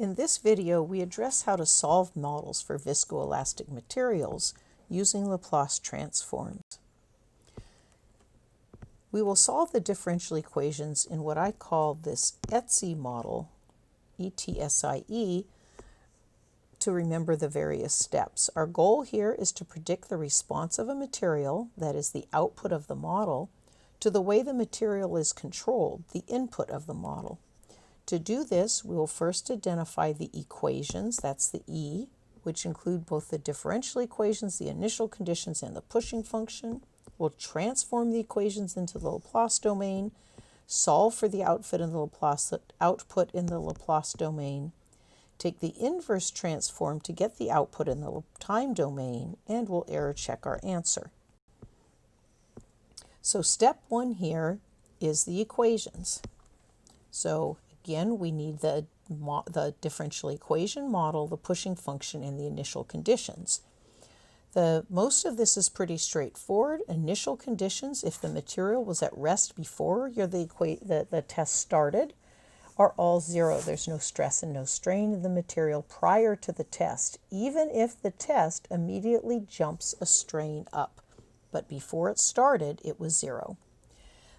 In this video, we address how to solve models for viscoelastic materials using Laplace transforms. We will solve the differential equations in what I call this ETSIE model, ETSIE, to remember the various steps. Our goal here is to predict the response of a material, that is the output of the model, to the way the material is controlled, the input of the model. To do this, we will first identify the equations, that's the E, which include both the differential equations, the initial conditions, and the pushing function. We'll transform the equations into the Laplace domain, solve for the output in the Laplace domain, take the inverse transform to get the output in the time domain, and we'll error check our answer. So step one here is the equations. So again, we need the differential equation model, the pushing function, and the initial conditions. Most of this is pretty straightforward. Initial conditions, if the material was at rest before the test started, are all zero. There's no stress and no strain in the material prior to the test, even if the test immediately jumps a strain up. But before it started, it was zero.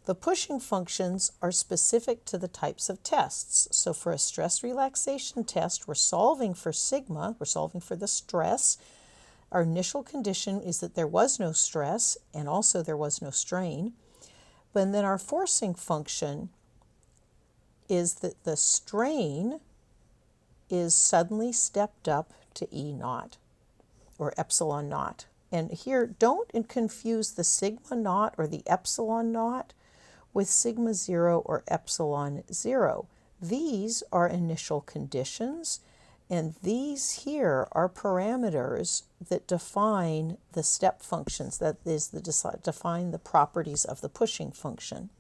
The pushing functions are specific to the types of tests. So for a stress relaxation test, we're solving for sigma, we're solving for the stress. Our initial condition is that there was no stress and also there was no strain. But then our forcing function is that the strain is suddenly stepped up to E naught or epsilon naught. And here, don't confuse the sigma naught or the epsilon naught with sigma 0 or epsilon 0. These are initial conditions, and these here are parameters that define the step functions, that is, define the properties of the pushing function.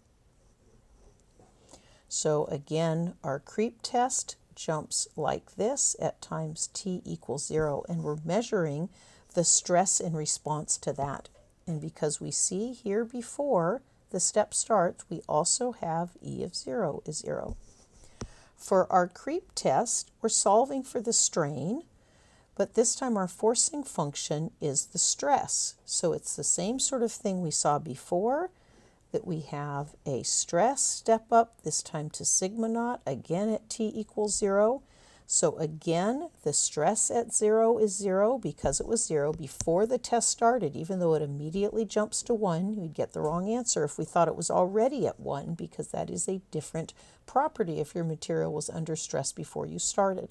So again, our creep test jumps like this at times t equals 0, and we're measuring the stress in response to that. And because we see here before the step starts, we also have E of 0 is 0. For our creep test, we're solving for the strain, but this time our forcing function is the stress. So it's the same sort of thing we saw before, that we have a stress step up, this time to sigma naught, again at t equals 0. So again, the stress at 0 is 0 because it was 0 before the test started. Even though it immediately jumps to 1, we'd get the wrong answer if we thought it was already at 1, because that is a different property if your material was under stress before you started.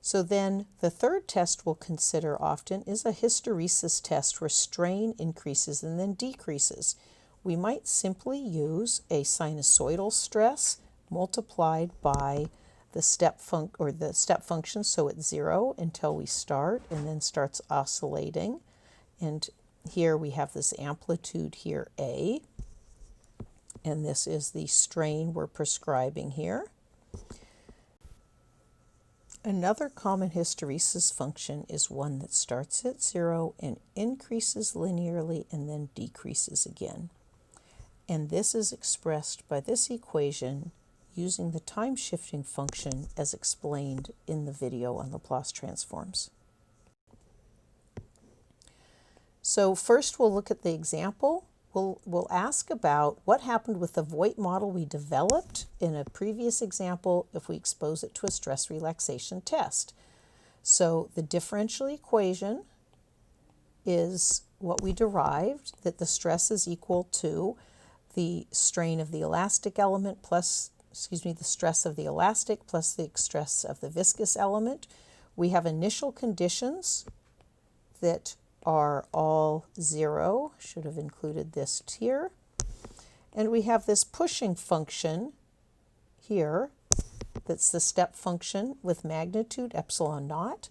So then the third test we'll consider often is a hysteresis test where strain increases and then decreases. We might simply use a sinusoidal stress multiplied by the step function, so it's 0 until we start, and then starts oscillating. And here we have this amplitude here, A, and this is the strain we're prescribing here. Another common hysteresis function is one that starts at 0 and increases linearly and then decreases again. And this is expressed by this equation using the time-shifting function as explained in the video on Laplace transforms. So first we'll look at the example. We'll ask about what happened with the Voigt model we developed in a previous example if we expose it to a stress relaxation test. So the differential equation is what we derived, that the stress is equal to the strain of the elastic element plus the stress of the elastic plus the stress of the viscous element. We have initial conditions that are all 0. Should have included this here. And we have this pushing function here that's the step function with magnitude epsilon naught.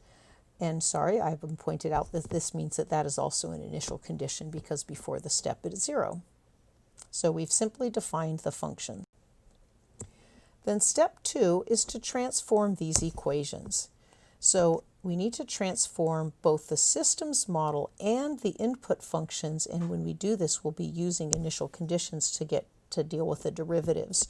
And sorry, I've been pointed out that this means that that is also an initial condition because before the step it is 0. So we've simply defined the function. Then step 2 is to transform these equations. So we need to transform both the systems model and the input functions, and when we do this, we'll be using initial conditions to deal with the derivatives.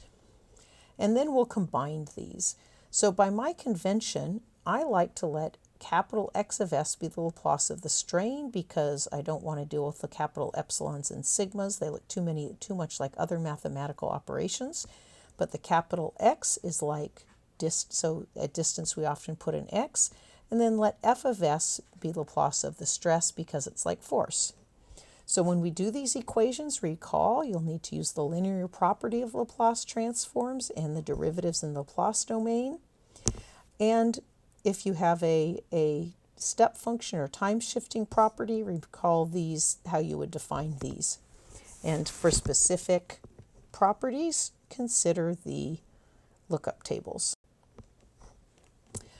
And then we'll combine these. So by my convention, I like to let capital X of S be the Laplace of the strain because I don't want to deal with the capital epsilons and sigmas. They look too much like other mathematical operations. But the capital X is like so at distance we often put an X, and then let F of S be Laplace of the stress because it's like force. So when we do these equations, recall you'll need to use the linear property of Laplace transforms and the derivatives in the Laplace domain. And if you have a step function or time shifting property, recall these, how you would define these. And for specific properties, consider the lookup tables.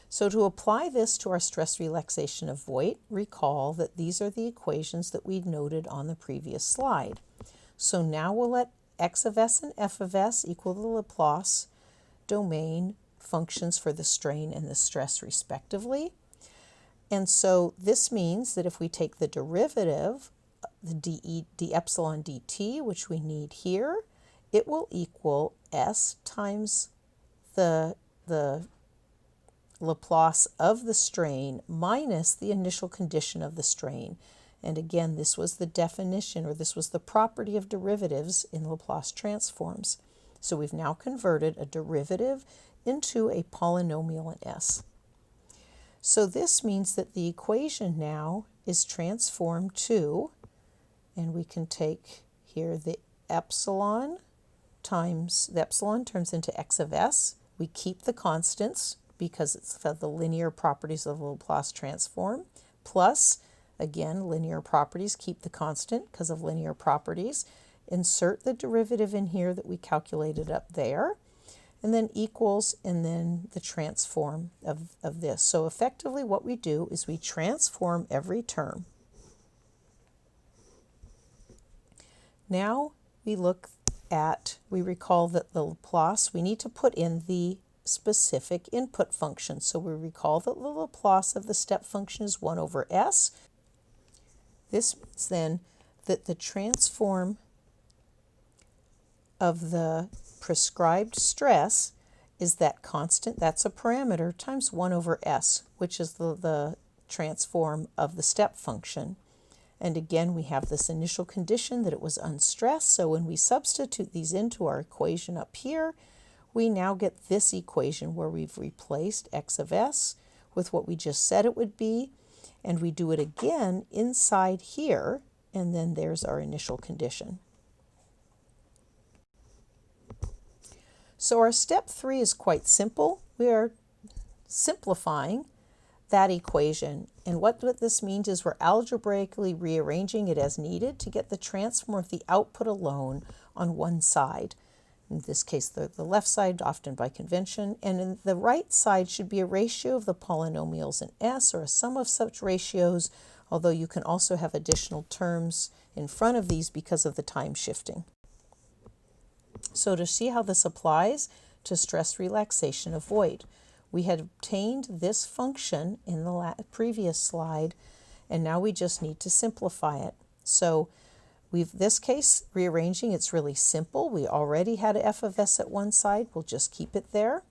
So to apply this to our stress relaxation of Voigt, recall that these are the equations that we noted on the previous slide. So now we'll let X of S and F of S equal the Laplace domain functions for the strain and the stress respectively. And so this means that if we take the derivative, the d epsilon dt, which we need here, it will equal S times the Laplace of the strain minus the initial condition of the strain. And again, this was the definition, or this was the property of derivatives in Laplace transforms. So we've now converted a derivative into a polynomial in S. So this means that the equation now is transformed to, and we can take here the epsilon times, the epsilon turns into X of S. We keep the constants because it's the linear properties of the Laplace transform, plus, again, linear properties, keep the constant because of linear properties. Insert the derivative in here that we calculated up there, and then equals, and then the transform of this. So effectively what we do is we transform every term. Now we recall that the Laplace, we need to put in the specific input function. So we recall that the Laplace of the step function is 1 over S. This means then that the transform of the prescribed stress is that constant, that's a parameter, times 1 over S, which is the transform of the step function. And again, we have this initial condition that it was unstressed. So when we substitute these into our equation up here, we now get this equation where we've replaced X of S with what we just said it would be, and we do it again inside here, and then there's our initial condition. So our step 3 is quite simple. We are simplifying that equation, and what this means is we're algebraically rearranging it as needed to get the transform of the output alone on one side. In this case, the left side, often by convention, and in the right side should be a ratio of the polynomials in S, or a sum of such ratios, although you can also have additional terms in front of these because of the time shifting. So to see how this applies to stress relaxation of Voigt, we had obtained this function in the previous slide, and now we just need to simplify it. So this case, rearranging, it's really simple. We already had F of S at one side. We'll just keep it there.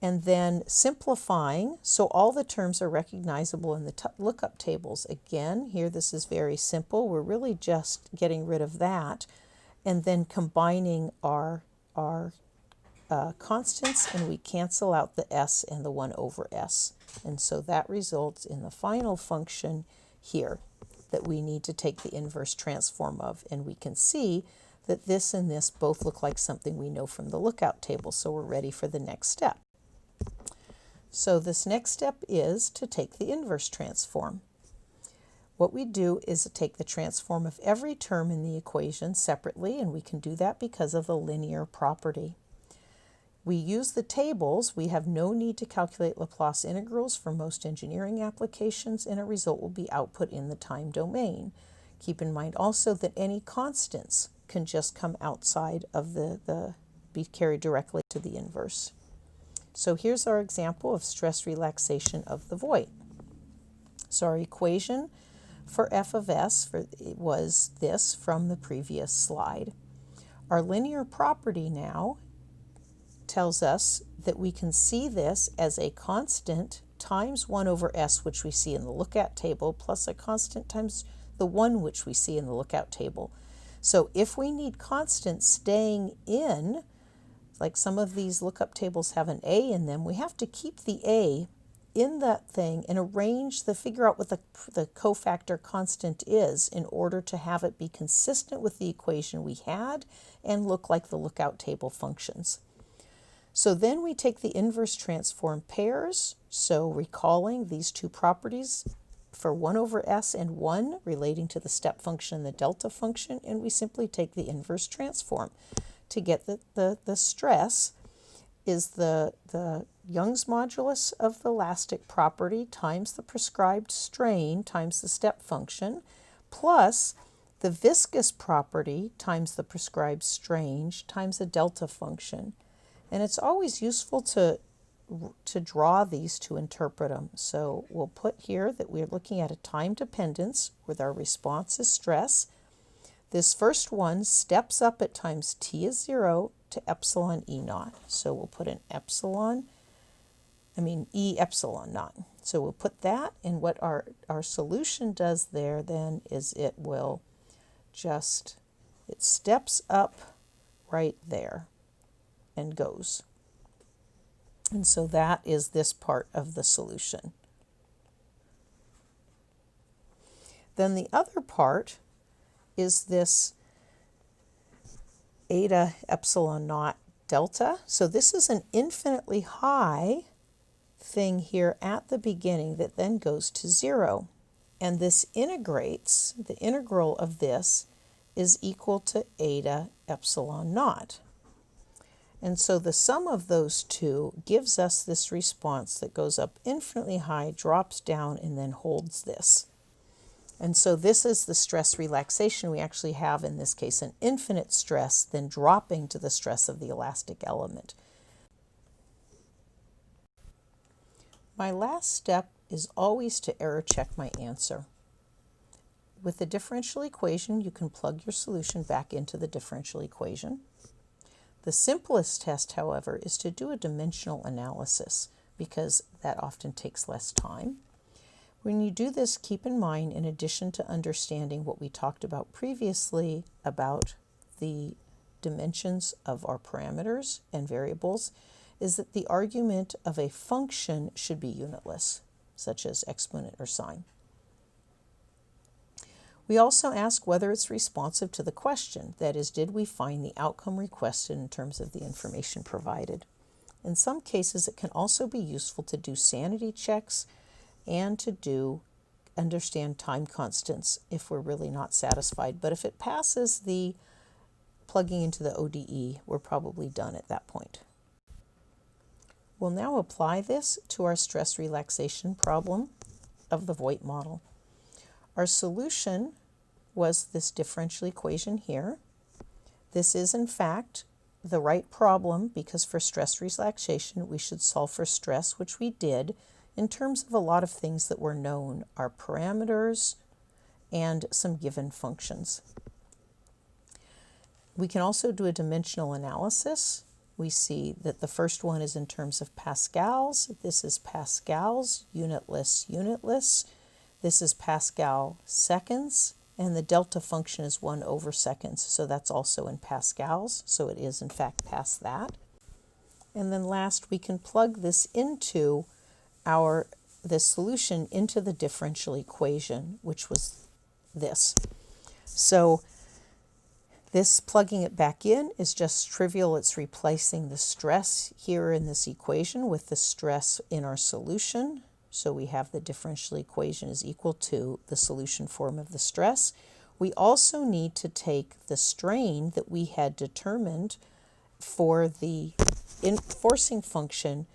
And then simplifying, so all the terms are recognizable in the lookup tables. Again, here this is very simple. We're really just getting rid of that and then combining our constants, and we cancel out the S and the 1 over S. And so that results in the final function here that we need to take the inverse transform of. And we can see that this and this both look like something we know from the lookout table, so we're ready for the next step. So this next step is to take the inverse transform. What we do is take the transform of every term in the equation separately, and we can do that because of the linear property. We use the tables. We have no need to calculate Laplace integrals for most engineering applications, and a result will be output in the time domain. Keep in mind also that any constants can just come outside of be carried directly to the inverse. So here's our example of stress relaxation of the Voigt. So our equation for F of S was this from the previous slide. Our linear property now tells us that we can see this as a constant times 1 over s, which we see in the lookout table, plus a constant times the 1, which we see in the lookout table. So if we need constants staying in, like some of these lookup tables have an a in them, we have to keep the a in that thing and figure out what the cofactor constant is in order to have it be consistent with the equation we had and look like the lookout table functions. So then we take the inverse transform pairs, so recalling these two properties for 1 over s and 1 relating to the step function and the delta function, and we simply take the inverse transform. To get the stress is the Young's modulus of the elastic property times the prescribed strain times the step function plus the viscous property times the prescribed strain times the delta function. And it's always useful to draw these to interpret them. So we'll put here that we're looking at a time dependence with our response is stress. This first one steps up at times t is 0 to epsilon e naught. So we'll put an e epsilon naught. So we'll put that, and what our solution does there then is it steps up right there and goes. And so that is this part of the solution. Then the other part is this eta epsilon naught delta. So this is an infinitely high thing here at the beginning that then goes to 0. And this integrates, the integral of this is equal to eta epsilon naught. And so the sum of those two gives us this response that goes up infinitely high, drops down, and then holds this. And so this is the stress relaxation. We actually have, in this case, an infinite stress, then dropping to the stress of the elastic element. My last step is always to error check my answer. With the differential equation, you can plug your solution back into the differential equation. The simplest test, however, is to do a dimensional analysis because that often takes less time. When you do this, keep in mind, in addition to understanding what we talked about previously about the dimensions of our parameters and variables, is that the argument of a function should be unitless, such as exponent or sine. We also ask whether it's responsive to the question, that is, did we find the outcome requested in terms of the information provided. In some cases, it can also be useful to do sanity checks and to understand time constants if we're really not satisfied. But if it passes the plugging into the ODE, we're probably done at that point. We'll now apply this to our stress relaxation problem of the Voigt model. Our solution was this differential equation here. This is, in fact, the right problem because for stress relaxation, we should solve for stress, which we did, in terms of a lot of things that were known, our parameters and some given functions. We can also do a dimensional analysis. We see that the first one is in terms of pascals. This is pascals, unitless, unitless. This is Pascal seconds, and the delta function is 1 over seconds, so that's also in pascals, so it is in fact past that. And then last, we can plug this into the solution into the differential equation, which was this. So this plugging it back in is just trivial. It's replacing the stress here in this equation with the stress in our solution. So we have the differential equation is equal to the solution form of the stress. We also need to take the strain that we had determined for the forcing function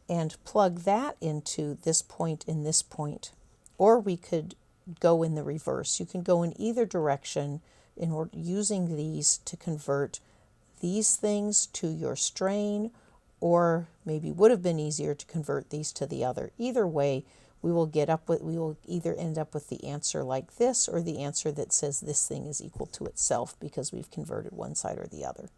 and plug that into this point and this point. Or we could go in the reverse. You can go in either direction in order using these to convert these things to your strain, or maybe would have been easier to convert these to the other. Either way, we will either end up with the answer like this or the answer that says this thing is equal to itself because we've converted one side or the other.